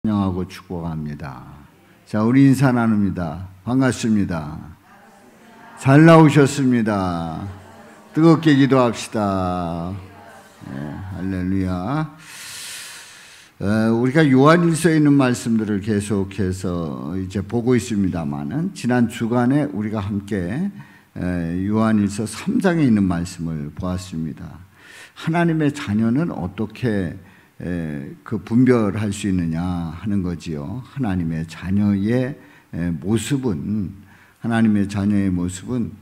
환영하고 축복합니다. 자, 우리 인사 나눕니다. 반갑습니다. 잘 나오셨습니다. 뜨겁게 기도합시다. 네, 할렐루야. 우리가 요한일서에 있는 말씀들을 계속해서 이제 보고 있습니다만은 지난 주간에 우리가 함께 요한일서 3장에 있는 말씀을 보았습니다. 하나님의 자녀는 어떻게 그 분별할 수 있느냐 하는 거지요. 하나님의 자녀의 모습은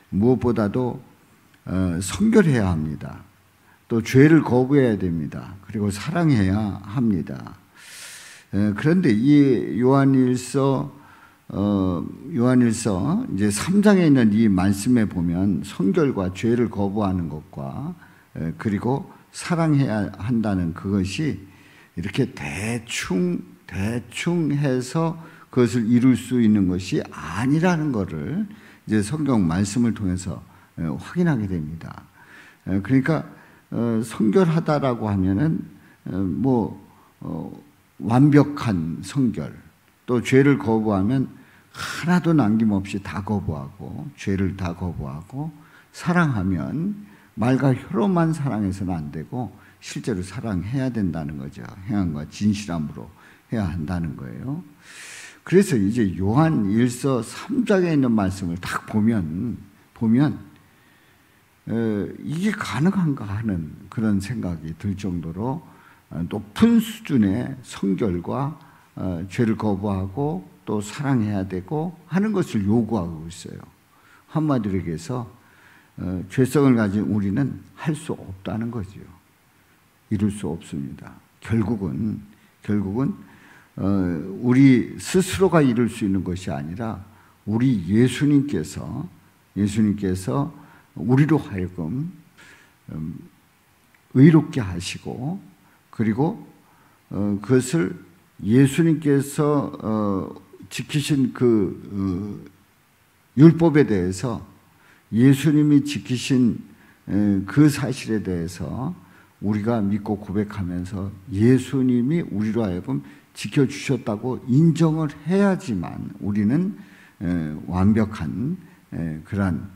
무엇보다도 성결해야 합니다. 또 죄를 거부해야 됩니다. 그리고 사랑해야 합니다. 그런데 이 요한일서 이제 3장에 있는 이 말씀에 보면 성결과 죄를 거부하는 것과 그리고 사랑해야 한다는 그것이 이렇게 대충 해서 그것을 이룰 수 있는 것이 아니라는 것을 이제 성경 말씀을 통해서 확인하게 됩니다. 그러니까 성결하다라고 하면은 완벽한 성결, 또 죄를 거부하면 하나도 남김없이 다 거부하고 죄를 다 거부하고 사랑하면 말과 혀로만 사랑해서는 안 되고 실제로 사랑해야 된다는 거죠. 행함과 진실함으로 해야 한다는 거예요. 그래서 이제 요한일서 3장에 있는 말씀을 딱 보면 이게 가능한가 하는 그런 생각이 들 정도로 높은 수준의 성결과 죄를 거부하고 또 사랑해야 되고 하는 것을 요구하고 있어요. 한마디로 얘기해서 죄성을 가진 우리는 할 수 없다는 거죠. 이룰 수 없습니다. 결국은 우리 스스로가 이룰 수 있는 것이 아니라 우리 예수님께서 우리로 하여금 의롭게 하시고 그리고 그것을 예수님께서 지키신 그 율법에 대해서 예수님이 지키신 그 사실에 대해서 우리가 믿고 고백하면서 예수님이 우리로 하여금 지켜주셨다고 인정을 해야지만 우리는 완벽한 그러한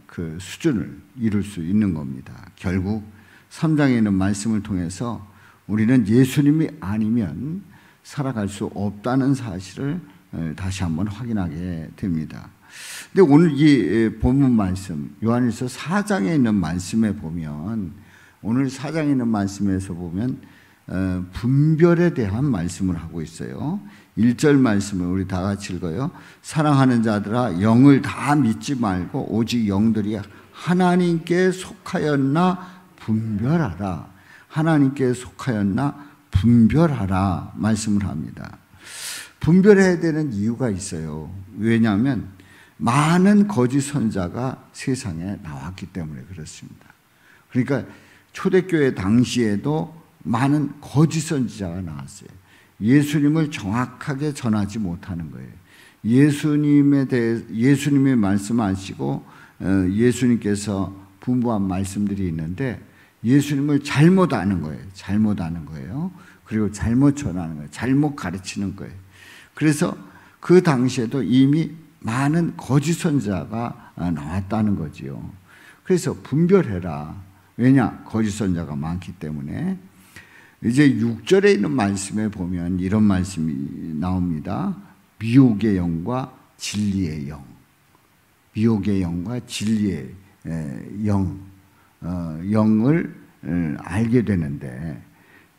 그 수준을 이룰 수 있는 겁니다. 결국 3장에 있는 말씀을 통해서 우리는 예수님이 아니면 살아갈 수 없다는 사실을 다시 한번 확인하게 됩니다. 근데 오늘 이 본문 말씀, 요한일서 4장에 있는 말씀에 보면, 오늘 4장에 있는 말씀에서 보면 분별에 대한 말씀을 하고 있어요. 1절 말씀을 우리 다 같이 읽어요. 사랑하는 자들아, 영을 다 믿지 말고 오직 영들이 하나님께 속하였나 분별하라. 하나님께 속하였나 분별하라 말씀을 합니다. 분별해야 되는 이유가 있어요. 왜냐하면 많은 거짓 선자가 세상에 나왔기 때문에 그렇습니다. 그러니까 초대교회 당시에도 많은 거짓 선지자가 나왔어요. 예수님을 정확하게 전하지 못하는 거예요. 예수님이 말씀하시고 예수님께서 분부한 말씀들이 있는데 예수님을 잘못 아는 거예요. 그리고 잘못 전하는 거예요. 잘못 가르치는 거예요. 그래서 그 당시에도 이미 많은 거짓 선자가 나왔다는 거지요. 그래서 분별해라. 왜냐? 거짓 선자가 많기 때문에. 이제 6절에 있는 말씀에 보면 이런 말씀이 나옵니다. 미혹의 영과 진리의 영. 미혹의 영과 진리의 영을 알게 되는데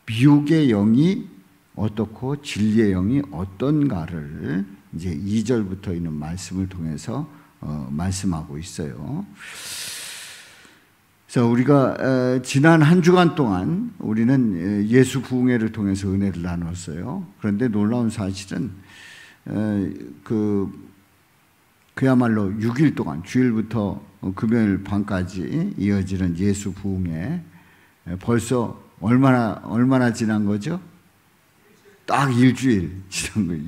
미혹의 영이 어떻고 진리의 영이 어떤가를 이제 2절부터 있는 말씀을 통해서 말씀하고 있어요. 그래서 우리가 지난 한 주간 동안 우리는 예수 부흥회를 통해서 은혜를 나눴어요. 그런데 놀라운 사실은 그야말로 6일 동안 주일부터 금요일 밤까지 이어지는 예수 부흥회 벌써 얼마나 지난 거죠? 딱 일주일 지난 거예요.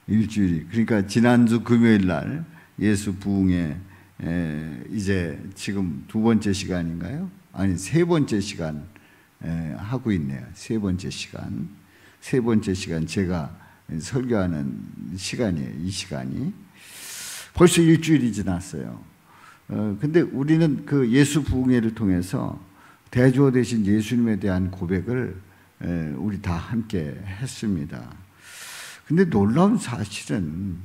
일주일이. 그러니까 지난주 금요일 날 예수 부흥회 이제 지금 두 번째 시간인가요? 아니 세 번째 시간 하고 있네요. 세 번째 시간. 세 번째 시간 제가 설교하는 시간이에요. 이 시간이 벌써 일주일이 지났어요. 근데 우리는 그 예수 부흥회를 통해서 대조 되신 예수님에 대한 고백을 우리 다 함께 했습니다. 근데 놀라운 사실은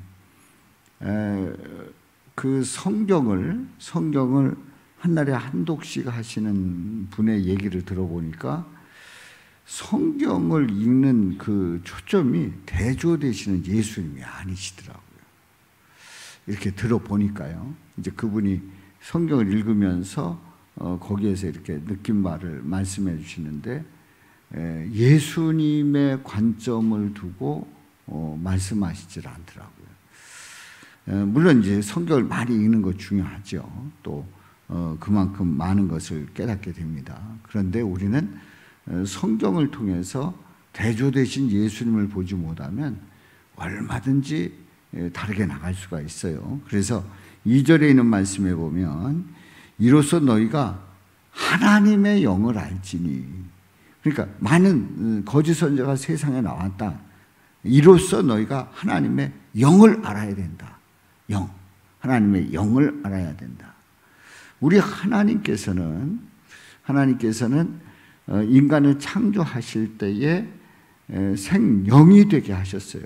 그 성경을 한날에 한 독씩 하시는 분의 얘기를 들어보니까 성경을 읽는 그 초점이 대조 되시는 예수님이 아니시더라고요. 이렇게 들어보니까요. 이제 그분이 성경을 읽으면서 거기에서 이렇게 느낀 말을 말씀해 주시는데 예수님의 관점을 두고 말씀하시질 않더라고요. 물론 이제 성경을 많이 읽는 거 중요하죠. 또 그만큼 많은 것을 깨닫게 됩니다. 그런데 우리는 성경을 통해서 대조되신 예수님을 보지 못하면 얼마든지 다르게 나갈 수가 있어요. 그래서 2절에 있는 말씀에 보면 이로써 너희가 하나님의 영을 알지니, 그러니까 많은 거짓 선지자가 세상에 나왔다. 이로써 너희가 하나님의 영을 알아야 된다. 하나님의 영을 알아야 된다. 우리 하나님께서는 인간을 창조하실 때에 생명이 되게 하셨어요.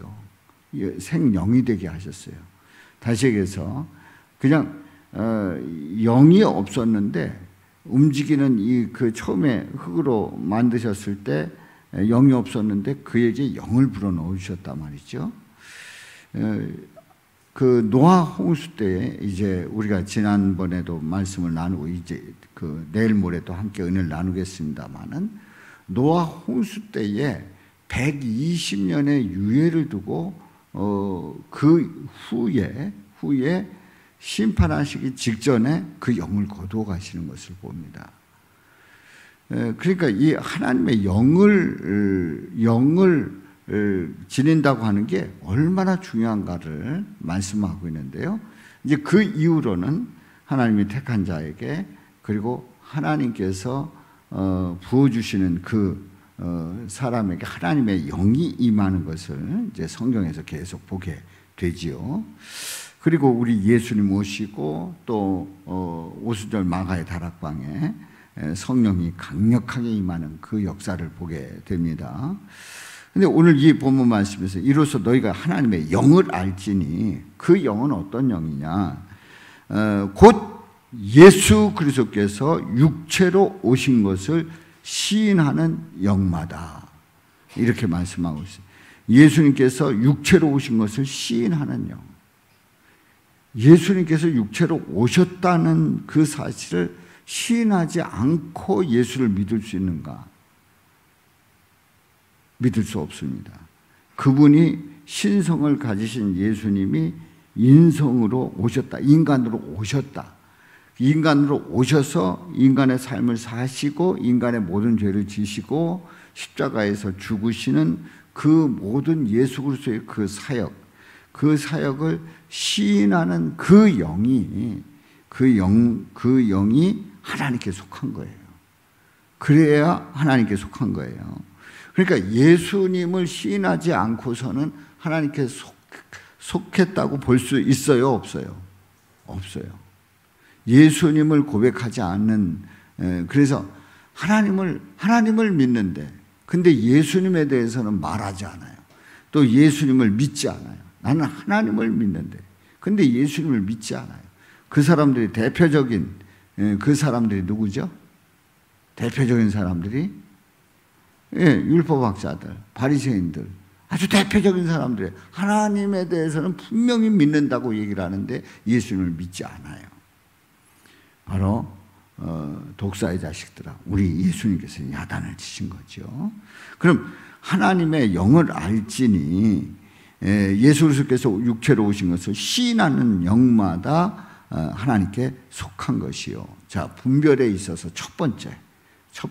생명이 되게 하셨어요. 다시 얘기해서 그냥 영이 없었는데 움직이는 그 처음에 흑으로 만드셨을 때 영이 없었는데 그에게 영을 불어넣으셨단 말이죠. 그 노아 홍수 때 이제 우리가 지난번에도 말씀을 나누고 이제 그 내일 모레도 함께 은혜를 나누겠습니다만은 노아 홍수 때에 120년의 유예를 두고 그 후에 심판하시기 직전에 그 영을 거두어 가시는 것을 봅니다. 그러니까 이 하나님의 영을 지닌다고 하는 게 얼마나 중요한가를 말씀하고 있는데요. 이제 그 이후로는 하나님이 택한 자에게 그리고 하나님께서 부어주시는 그 사람에게 하나님의 영이 임하는 것을 이제 성경에서 계속 보게 되지요. 그리고 우리 예수님 오시고 또 오순절 마가의 다락방에 성령이 강력하게 임하는 그 역사를 보게 됩니다. 근데 오늘 이 본문 말씀에서 이로써 너희가 하나님의 영을 알지니, 그 영은 어떤 영이냐? 곧 예수 그리스도께서 육체로 오신 것을 시인하는 영마다, 이렇게 말씀하고 있어요. 예수님께서 육체로 오신 것을 시인하는 영. 예수님께서 육체로 오셨다는 그 사실을 시인하지 않고 예수를 믿을 수 있는가? 믿을 수 없습니다. 그분이 신성을 가지신 예수님이 인성으로 오셨다. 인간으로 오셨다. 인간으로 오셔서 인간의 삶을 사시고 인간의 모든 죄를 지시고 십자가에서 죽으시는 그 모든 예수 그리스도의 그 사역을 시인하는 그 영이 하나님께 속한 거예요. 그래야 하나님께 속한 거예요. 그러니까 예수님을 시인하지 않고서는 하나님께 속했다고 볼 수 있어요, 없어요? 없어요. 예수님을 고백하지 않는, 그래서 하나님을 믿는데, 근데 예수님에 대해서는 말하지 않아요. 또 예수님을 믿지 않아요. 나는 하나님을 믿는데, 근데 예수님을 믿지 않아요. 그 사람들이 대표적인 그 사람들이 누구죠? 대표적인 사람들이 율법학자들, 바리새인들, 아주 대표적인 사람들이 하나님에 대해서는 분명히 믿는다고 얘기를 하는데 예수님을 믿지 않아요. 바로 독사의 자식들아, 우리 예수님께서 야단을 치신 거죠. 그럼 하나님의 영을 알지니 예수 그리스도께서 육체로 오신 것을 시인하는 영마다 하나님께 속한 것이요. 자, 분별에 있어서 첫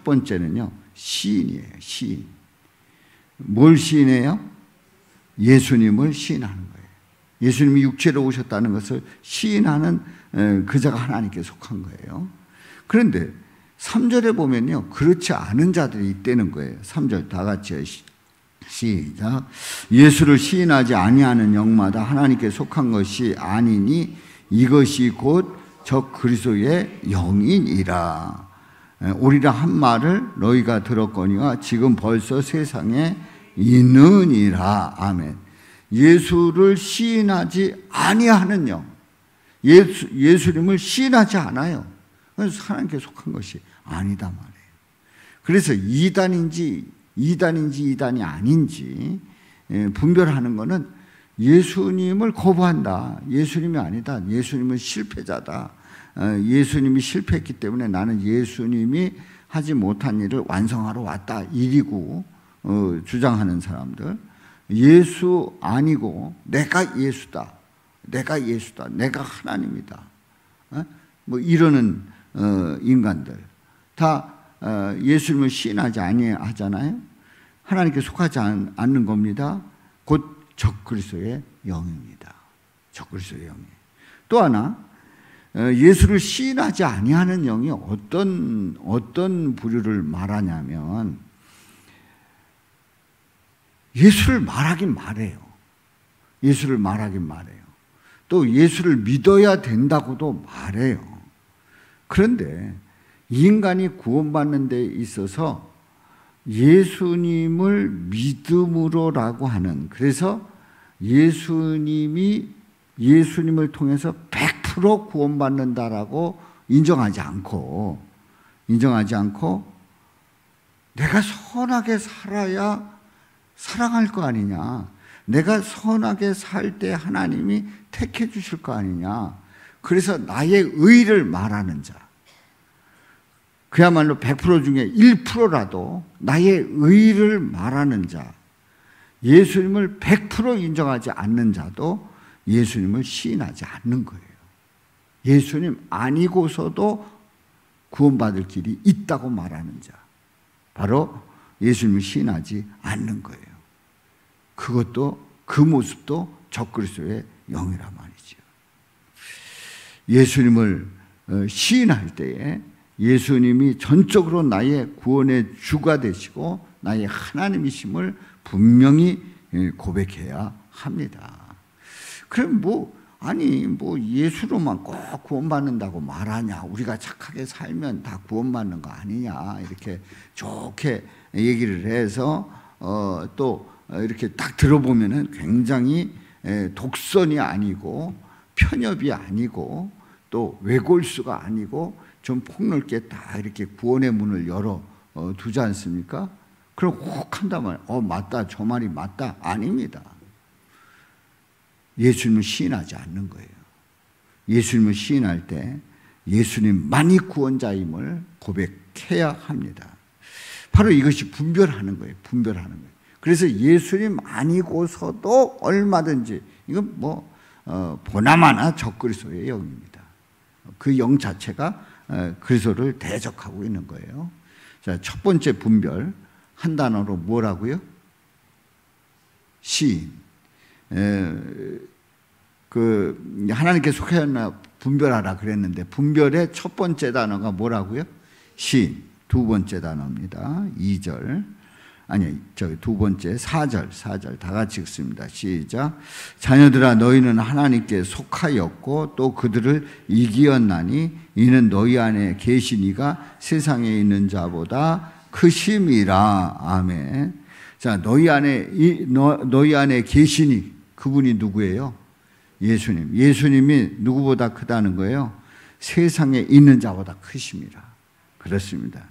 번째는요, 시인이에요. 시인. 뭘 시인해요? 예수님을 시인하는 거예요. 예수님이 육체로 오셨다는 것을 시인하는 그 자가 하나님께 속한 거예요. 그런데 3절에 보면요, 그렇지 않은 자들이 있다는 거예요. 3절 다 같이 시작. 예수를 시인하지 아니하는 영마다 하나님께 속한 것이 아니니 이것이 곧 적 그리스도의 영이니라. 오리라 한 말을 너희가 들었거니와 지금 벌써 세상에 있느니라. 아멘. 예수를 시인하지 아니하는 영. 예수님을 시인하지 않아요. 그래서 하나님께 속한 것이 아니다 말이에요. 그래서 이단인지 이단이 아닌지 분별하는 것은 예수님을 거부한다. 예수님이 아니다. 예수님은 실패자다. 예수님이 실패했기 때문에 나는 예수님이 하지 못한 일을 완성하러 왔다. 이리고 주장하는 사람들. 예수 아니고 내가 예수다. 내가 하나님이다. 뭐 이러는 인간들 다 예수님을 시인하지 아니하잖아요. 하나님께 속하지 않는 겁니다. 곧 적그리스도의 영입니다. 적그리스도의 영이. 또 하나 예수를 시인하지 아니하는 영이 어떤 부류를 말하냐면 예수를 말하긴 말해요. 예수를 말하긴 말해요. 또 예수를 믿어야 된다고도 말해요. 그런데 인간이 구원받는 데 있어서 예수님을 믿음으로라고 하는, 그래서 예수님을 통해서 100% 구원받는다라고 인정하지 않고 내가 선하게 살아야 사랑할 거 아니냐, 내가 선하게 살 때 하나님이 택해 주실 거 아니냐, 그래서 나의 의를 말하는 자, 그야말로 100% 중에 1%라도 나의 의를 말하는 자, 예수님을 100% 인정하지 않는 자도 예수님을 시인하지 않는 거예요. 예수님 아니고서도 구원받을 길이 있다고 말하는 자, 바로 예수님을 시인하지 않는 거예요. 그 모습도 적그리스도의 영이란 말이죠. 예수님을 시인할 때에 예수님이 전적으로 나의 구원의 주가 되시고 나의 하나님이심을 분명히 고백해야 합니다. 그럼 예수로만 꼭 구원받는다고 말하냐, 우리가 착하게 살면 다 구원받는 거 아니냐, 이렇게 좋게 얘기를 해서 또 이렇게 딱 들어보면은 굉장히 독선이 아니고 편협이 아니고 또 외골수가 아니고 좀 폭넓게 다 이렇게 구원의 문을 열어 두지 않습니까? 그럼 혹 한다면 맞다, 저 말이 맞다. 아닙니다. 예수님을 시인하지 않는 거예요. 예수님을 시인할 때 예수님만이 구원자임을 고백해야 합니다. 바로 이것이 분별하는 거예요. 그래서 예수님 아니고서도 얼마든지, 이건 보나마나 적그리스도의 영입니다. 그 영 자체가 그리스도를 대적하고 있는 거예요. 자, 첫 번째 분별, 한 단어로 뭐라고요? 시인. 하나님께 속하였나 분별하라 그랬는데, 분별의 첫 번째 단어가 뭐라고요? 시인. 두 번째 단어입니다. 2절. 두 번째 4절 다 같이 읽습니다. 시작. 자녀들아, 너희는 하나님께 속하였고 또 그들을 이기었나니 이는 너희 안에 계신 이가 세상에 있는 자보다 크심이라. 아멘. 자, 너희 안에 계시니, 그분이 누구예요? 예수님. 예수님이 누구보다 크다는 거예요? 세상에 있는 자보다 크심이라. 그렇습니다.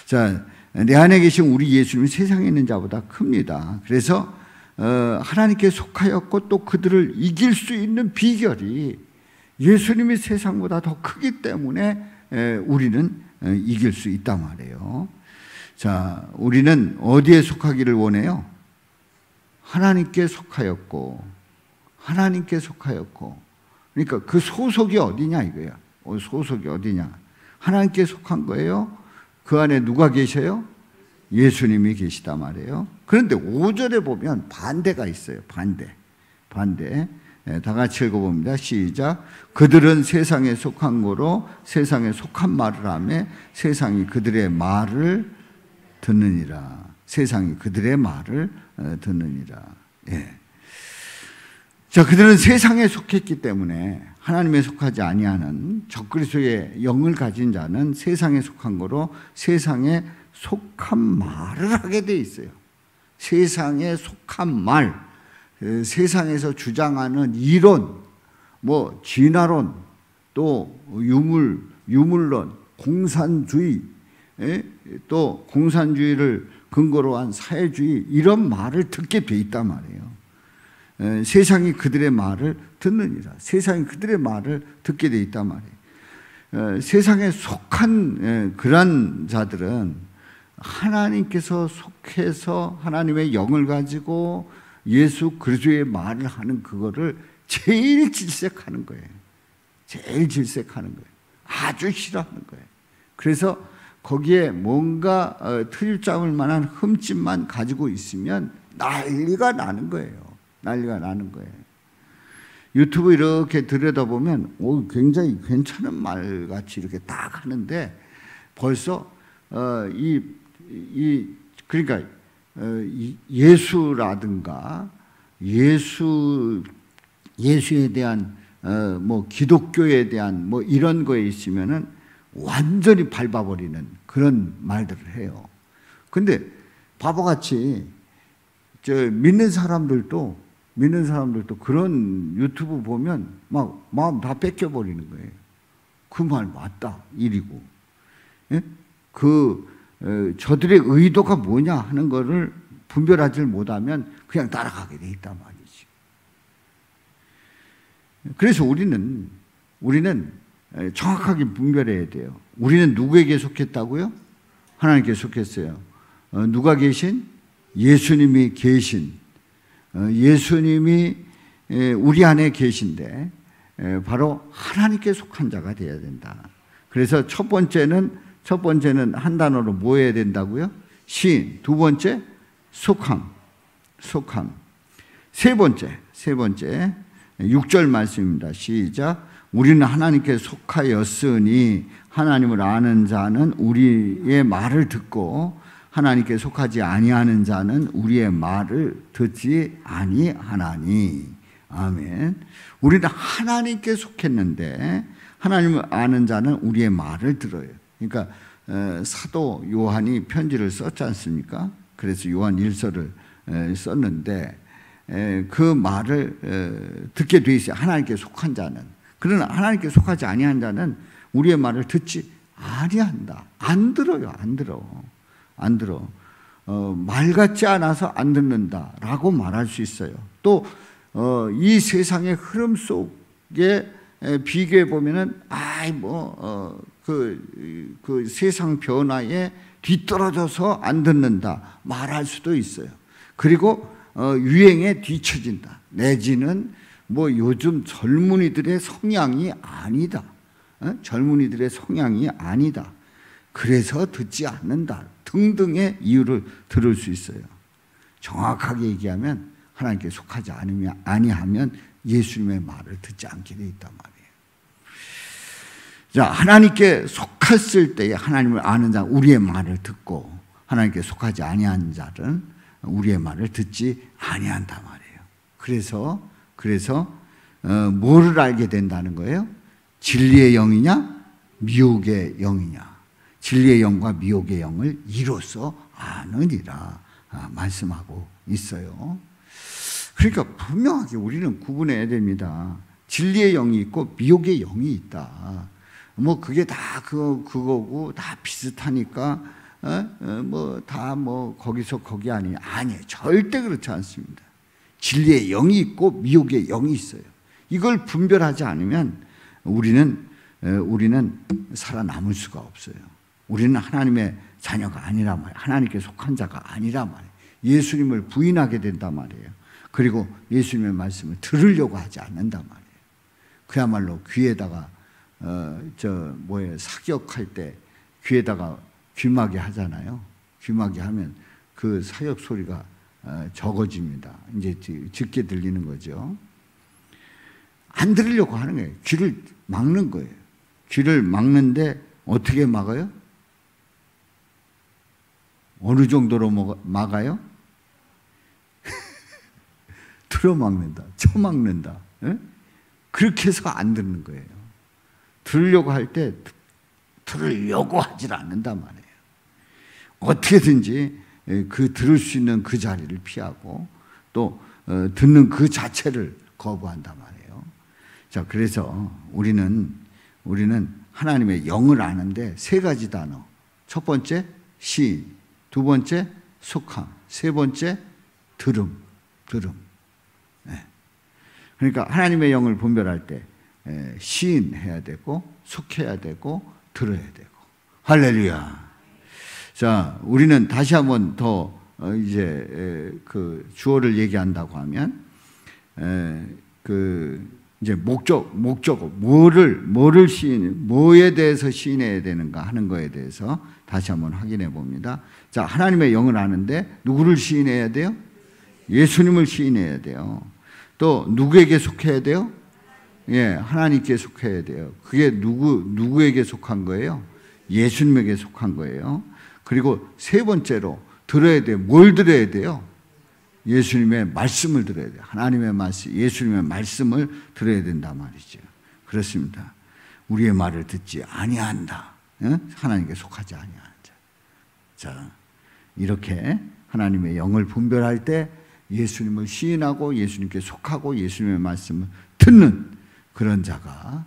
자, 내 안에 계신 우리 예수님이 세상에 있는 자보다 큽니다. 그래서 하나님께 속하였고 또 그들을 이길 수 있는 비결이 예수님이 세상보다 더 크기 때문에 우리는 이길 수 있단 말이에요. 자, 우리는 어디에 속하기를 원해요? 하나님께 속하였고. 그러니까 그 소속이 어디냐 이거야. 소속이 어디냐? 하나님께 속한 거예요. 그 안에 누가 계셔요? 예수님이 계시단 말이에요. 그런데 5절에 보면 반대가 있어요. 반대. 다 같이 읽어봅니다. 시작. 그들은 세상에 속한 거로 세상에 속한 말을 하며 세상이 그들의 말을 듣느니라. 세상이 그들의 말을 듣느니라. 예. 자, 그들은 세상에 속했기 때문에 하나님에 속하지 아니하는 적그리스도의 영을 가진 자는 세상에 속한 거로 세상에 속한 말을 하게 돼 있어요. 세상에 속한 말, 세상에서 주장하는 이론, 뭐 진화론, 또 유물론, 공산주의, 또 공산주의를 근거로 한 사회주의, 이런 말을 듣게 돼 있단 말이에요. 세상이 그들의 말을 듣느니라. 세상이 그들의 말을 듣게 돼 있단 말이에요. 세상에 속한 그런 자들은 하나님께서 속해서 하나님의 영을 가지고 예수 그리스도의 말을 하는 그거를 제일 질색하는 거예요. 제일 질색하는 거예요. 아주 싫어하는 거예요. 그래서 거기에 뭔가 트집잡을 만한 흠집만 가지고 있으면 난리가 나는 거예요. 난리가 나는 거예요. 유튜브 이렇게 들여다보면 굉장히 괜찮은 말같이 이렇게 딱 하는데 벌써 그러니까 예수라든가 예수에 대한 뭐 기독교에 대한 뭐 이런 거에 있으면은 완전히 밟아버리는 그런 말들을 해요. 근데 바보같이 믿는 사람들도 그런 유튜브 보면 막 마음 다 뺏겨버리는 거예요. 그 말 맞다 이리고, 예? 저들의 의도가 뭐냐 하는 거를 분별하지 못하면 그냥 따라가게 돼 있단 말이지. 그래서 우리는 정확하게 분별해야 돼요. 우리는 누구에게 속했다고요? 하나님께 속했어요. 누가 계신? 예수님이 계신, 예수님이 우리 안에 계신데 바로 하나님께 속한 자가 되어야 된다. 그래서 첫 번째는 한 단어로 뭐 해야 된다고요? 신. 두 번째 속함. 세 번째 6절 말씀입니다. 시작. 우리는 하나님께 속하였으니 하나님을 아는 자는 우리의 말을 듣고 하나님께 속하지 아니하는 자는 우리의 말을 듣지 아니하나니. 아멘. 우리는 하나님께 속했는데 하나님을 아는 자는 우리의 말을 들어요. 그러니까 사도 요한이 편지를 썼지 않습니까? 그래서 요한 1서를 썼는데 그 말을 듣게 돼 있어요. 하나님께 속한 자는. 그러나 하나님께 속하지 아니한 자는 우리의 말을 듣지 아니한다. 안 들어요. 안 들어. 말 같지 않아서 안 듣는다라고 말할 수 있어요. 또 이 세상의 흐름 속에 비교해 보면은 그 세상 변화에 뒤떨어져서 안 듣는다 말할 수도 있어요. 그리고 유행에 뒤처진다. 내지는 뭐 요즘 젊은이들의 성향이 아니다. 젊은이들의 성향이 아니다. 그래서 듣지 않는다. 등등의 이유를 들을 수 있어요. 정확하게 얘기하면 하나님께 속하지 아니하면 예수님의 말을 듣지 않게 돼 있단 말이에요. 자, 하나님께 속했을 때에 하나님을 아는 자 우리의 말을 듣고 하나님께 속하지 아니한 자는 우리의 말을 듣지 아니한단 말이에요. 그래서 뭐를 알게 된다는 거예요? 진리의 영이냐 미혹의 영이냐. 진리의 영과 미혹의 영을 이로써 아느니라 말씀하고 있어요. 그러니까 분명하게 우리는 구분해야 됩니다. 진리의 영이 있고 미혹의 영이 있다. 뭐 그게 다 그거고 다 비슷하니까 거기서 거기 아니에요. 절대 그렇지 않습니다. 진리의 영이 있고 미혹의 영이 있어요. 이걸 분별하지 않으면 우리는 살아남을 수가 없어요. 우리는 하나님의 자녀가 아니란 말이에요. 하나님께 속한 자가 아니란 말이에요. 예수님을 부인하게 된단 말이에요. 그리고 예수님의 말씀을 들으려고 하지 않는단 말이에요. 그야말로 귀에다가 사격할 때 귀에다가 귀마개 하잖아요. 귀마개 하면 그 사격 소리가 적어집니다. 이제 짙게 들리는 거죠. 안 들으려고 하는 거예요. 귀를 막는 거예요. 귀를 막는데 어떻게 막아요? 어느 정도로 막아요? 들어막는다, 쳐막는다. 예? 그렇게 해서 안 듣는 거예요. 들으려고 할 때 들으려고 하질 않는단 말이에요. 어떻게든지 그 들을 수 있는 그 자리를 피하고 또 듣는 그 자체를 거부한단 말이에요. 자, 그래서 우리는 하나님의 영을 아는데 세 가지 단어. 첫 번째 시인, 두 번째 속함, 세 번째 들음. 네. 그러니까 하나님의 영을 분별할 때 시인해야 되고 속해야 되고 들어야 되고. 할렐루야. 자, 우리는 다시 한번 더 이제 그 주어를 얘기한다고 하면 이제 목적어 뭐를 시인, 뭐에 대해서 시인해야 되는가 하는 거에 대해서 다시 한번 확인해 봅니다. 자, 하나님의 영을 아는데 누구를 시인해야 돼요? 예수님을 시인해야 돼요. 또 누구에게 속해야 돼요? 예, 하나님께 속해야 돼요. 그게 누구에게 속한 거예요? 예수님에게 속한 거예요. 그리고 세 번째로 들어야 돼요. 뭘 들어야 돼요? 예수님의 말씀을 들어야 돼요. 하나님의 말씀, 예수님의 말씀을 들어야 된단 말이죠. 그렇습니다. 우리의 말을 듣지 아니한다. 하나님께 속하지 아니한 자. 자, 이렇게 하나님의 영을 분별할 때 예수님을 시인하고 예수님께 속하고 예수님의 말씀을 듣는 그런 자가,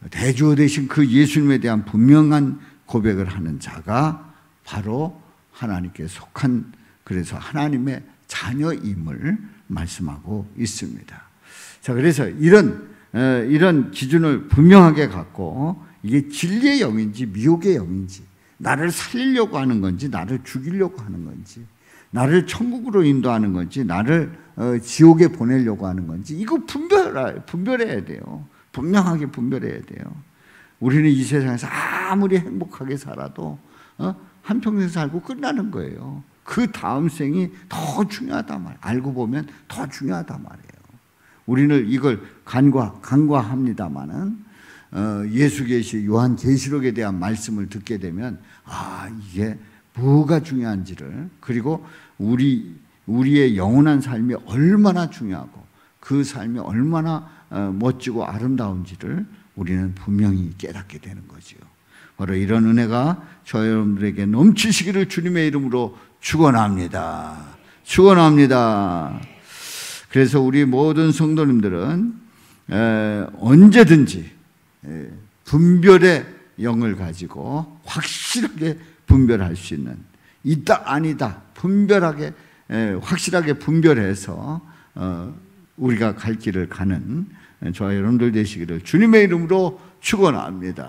대주어 되신 그 예수님에 대한 분명한 고백을 하는 자가 바로 하나님께 속한, 그래서 하나님의 자녀임을 말씀하고 있습니다. 자, 그래서 이런 기준을 분명하게 갖고 이게 진리의 영인지 미혹의 영인지, 나를 살리려고 하는 건지 나를 죽이려고 하는 건지, 나를 천국으로 인도하는 건지 나를 지옥에 보내려고 하는 건지, 이거 분별해야 돼요. 분명하게 분별해야 돼요. 우리는 이 세상에서 아무리 행복하게 살아도 한평생 살고 끝나는 거예요. 그 다음 생이 더 중요하단 말이에요. 알고 보면 더 중요하단 말이에요. 우리는 이걸 간과합니다마는 예수 계시 요한 계시록에 대한 말씀을 듣게 되면 이게 뭐가 중요한지를, 그리고 우리의 영원한 삶이 얼마나 중요하고 그 삶이 얼마나 멋지고 아름다운지를 우리는 분명히 깨닫게 되는 거죠. 바로 이런 은혜가 저 여러분들에게 넘치시기를 주님의 이름으로 축원합니다. 축원합니다. 그래서 우리 모든 성도님들은 언제든지 분별의 영을 가지고 확실하게 분별할 수 있는, 있다 아니다 분별하게 확실하게 분별해서 우리가 갈 길을 가는 저와 여러분들 되시기를 주님의 이름으로 축원합니다.